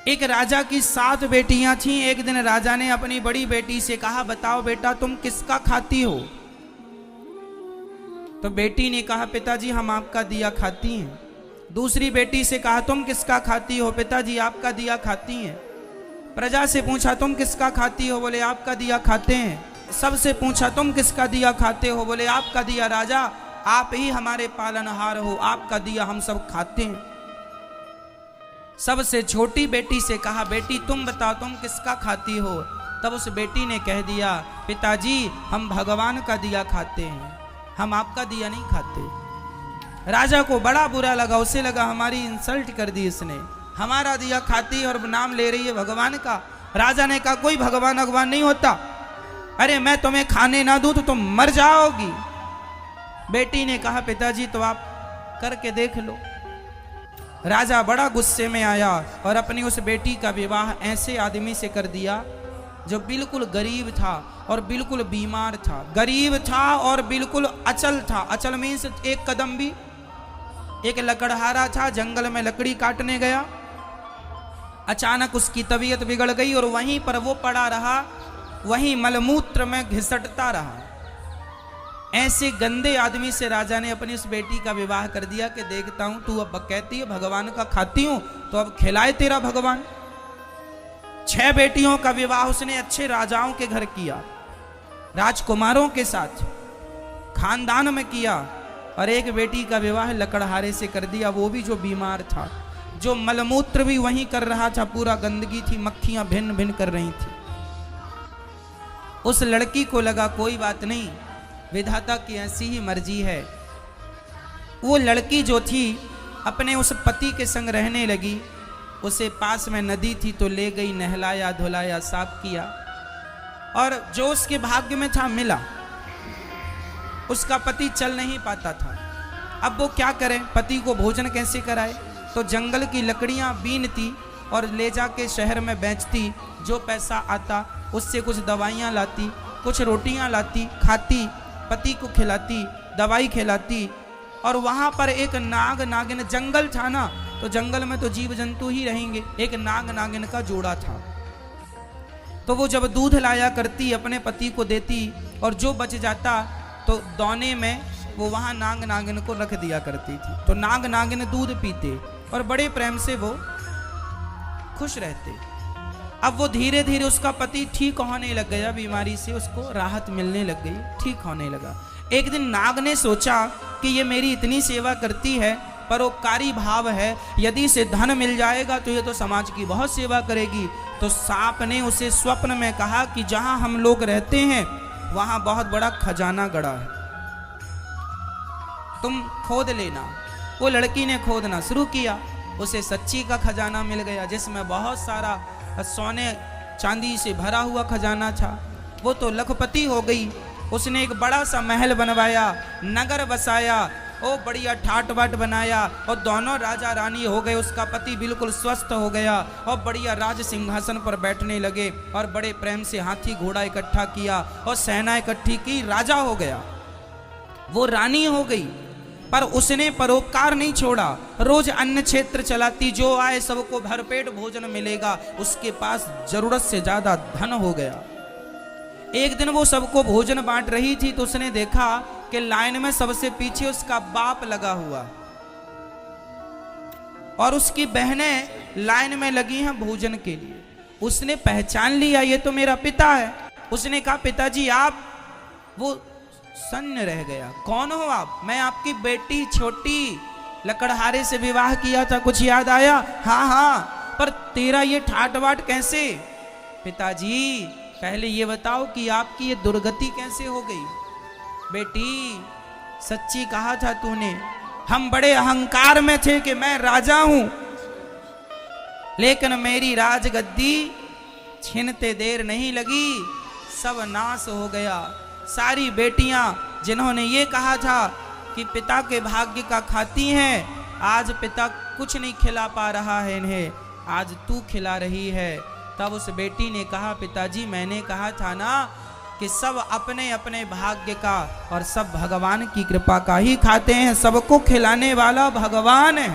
एक राजा की 7 बेटियां थीं। एक दिन राजा ने अपनी बड़ी बेटी से कहा, बताओ बेटा तुम किसका खाती हो? तो बेटी ने कहा, पिताजी हम आपका दिया खाती हैं। दूसरी बेटी से कहा, तुम किसका खाती हो? पिताजी आपका दिया खाती हैं। प्रजा से पूछा, तुम किसका खाती हो? बोले आपका दिया खाते हैं। सबसे पूछा, तुम किसका दिया खाते हो? बोले आपका दिया। राजा आप ही हमारे पालनहार हो, आपका दिया हम सब खाते हैं। सबसे छोटी बेटी से कहा, बेटी तुम बताओ तुम किसका खाती हो? तब उस बेटी ने कह दिया, पिताजी हम भगवान का दिया खाते हैं, हम आपका दिया नहीं खाते। राजा को बड़ा बुरा लगा, उसे लगा हमारी इंसल्ट कर दी इसने, हमारा दिया खाती और नाम ले रही है भगवान का। राजा ने कहा, कोई भगवान भगवान नहीं होता, अरे मैं तुम्हें खाने ना दूं तो तुम मर जाओगी। बेटी ने कहा, पिताजी तो आप करके देख लो। राजा बड़ा गुस्से में आया और अपनी उस बेटी का विवाह ऐसे आदमी से कर दिया जो बिल्कुल गरीब था और बिल्कुल बीमार था। गरीब था और बिल्कुल अचल था। अचल मीन्स एक कदम भी। एक लकड़हारा था, जंगल में लकड़ी काटने गया, अचानक उसकी तबीयत बिगड़ गई और वहीं पर वो पड़ा रहा, वहीं मलमूत्र में घिसटता रहा। ऐसे गंदे आदमी से राजा ने अपनी उस बेटी का विवाह कर दिया कि देखता हूं तू अब कहती है भगवान का खाती हूं तो अब खिलाए तेरा भगवान। 6 बेटियों का विवाह उसने अच्छे राजाओं के घर किया, राजकुमारों के साथ खानदान में किया, और एक बेटी का विवाह लकड़हारे से कर दिया, वो भी जो बीमार था, जो मलमूत्र भी वहीं कर रहा था, पूरा गंदगी थी, मक्खियां भिन्न भिन्न कर रही थी। उस लड़की को लगा कोई बात नहीं, विधाता की ऐसी ही मर्जी है। वो लड़की जो थी अपने उस पति के संग रहने लगी। उसे पास में नदी थी तो ले गई, नहलाया धुलाया साफ किया, और जो उसके भाग्य में था मिला। उसका पति चल नहीं पाता था, अब वो क्या करे, पति को भोजन कैसे कराए? तो जंगल की लकड़ियां बीनती और ले जाके शहर में बेचती, जो पैसा आता उससे कुछ दवाइयां लाती, कुछ रोटियां लाती, खाती, पति को खिलाती, दवाई खिलाती। और वहां पर एक नाग नागिन, जंगल था ना तो जंगल में तो जीव जंतु ही रहेंगे, एक नाग नागिन का जोड़ा था। तो वो जब दूध लाया करती अपने पति को देती, और जो बच जाता तो दौने में वो वहां नाग नागिन को रख दिया करती थी। तो नाग नागिन दूध पीते और बड़े प्रेम से वो खुश रहते। अब वो धीरे धीरे उसका पति ठीक होने लग गया, बीमारी से उसको राहत मिलने लग गई, ठीक होने लगा। एक दिन नाग ने सोचा कि ये मेरी इतनी सेवा करती है, परोपकारी भाव है, यदि इसे धन मिल जाएगा तो ये तो समाज की बहुत सेवा करेगी। तो सांप ने उसे स्वप्न में कहा कि जहां हम लोग रहते हैं वहां बहुत बड़ा खजाना गड़ा है, तुम खोद लेना। वो लड़की ने खोदना शुरू किया, उसे सच्ची का खजाना मिल गया, जिसमें बहुत सारा सोने चांदी से भरा हुआ खजाना था। वो तो लखपति हो गई। उसने एक बड़ा सा महल बनवाया, नगर बसाया, ओ बढ़िया ठाट बाट बनाया, और दोनों राजा रानी हो गए। उसका पति बिल्कुल स्वस्थ हो गया और बढ़िया राज सिंहासन पर बैठने लगे, और बड़े प्रेम से हाथी घोड़ा इकट्ठा किया और सेना इकट्ठी की, राजा हो गया, वो रानी हो गई। पर उसने परोपकार नहीं छोड़ा, रोज अन्न क्षेत्र चलाती, जो आए सबको भरपेट भोजन मिलेगा, उसके पास जरूरत से ज्यादा धन हो गया। एक दिन वो सबको भोजन बांट रही थी तो उसने देखा कि लाइन में सबसे पीछे उसका बाप लगा हुआ और उसकी बहनें लाइन में लगी हैं भोजन के लिए। उसने पहचान लिया ये तो मेरा पिता है। उसने कहा, पिताजी आप? वो सन्न रह गया, कौन हो आप? मैं आपकी बेटी छोटी, लकड़हारे से विवाह किया था, कुछ याद आया? हाँ हाँ, पर तेरा ये ठाट बाट कैसे? पिताजी पहले ये बताओ कि आपकी ये दुर्गति कैसे हो गई? बेटी सच्ची कहा था तूने, हम बड़े अहंकार में थे कि मैं राजा हूं, लेकिन मेरी राजगद्दी छीनते देर नहीं लगी, सब नाश हो गया। सारी बेटियां जिन्होंने ये कहा था कि पिता के भाग्य का खाती हैं, आज पिता कुछ नहीं खिला पा रहा है इन्हें, आज तू खिला रही है। तब उस बेटी ने कहा, पिताजी मैंने कहा था ना कि सब अपने अपने भाग्य का और सब भगवान की कृपा का ही खाते हैं, सबको खिलाने वाला भगवान है।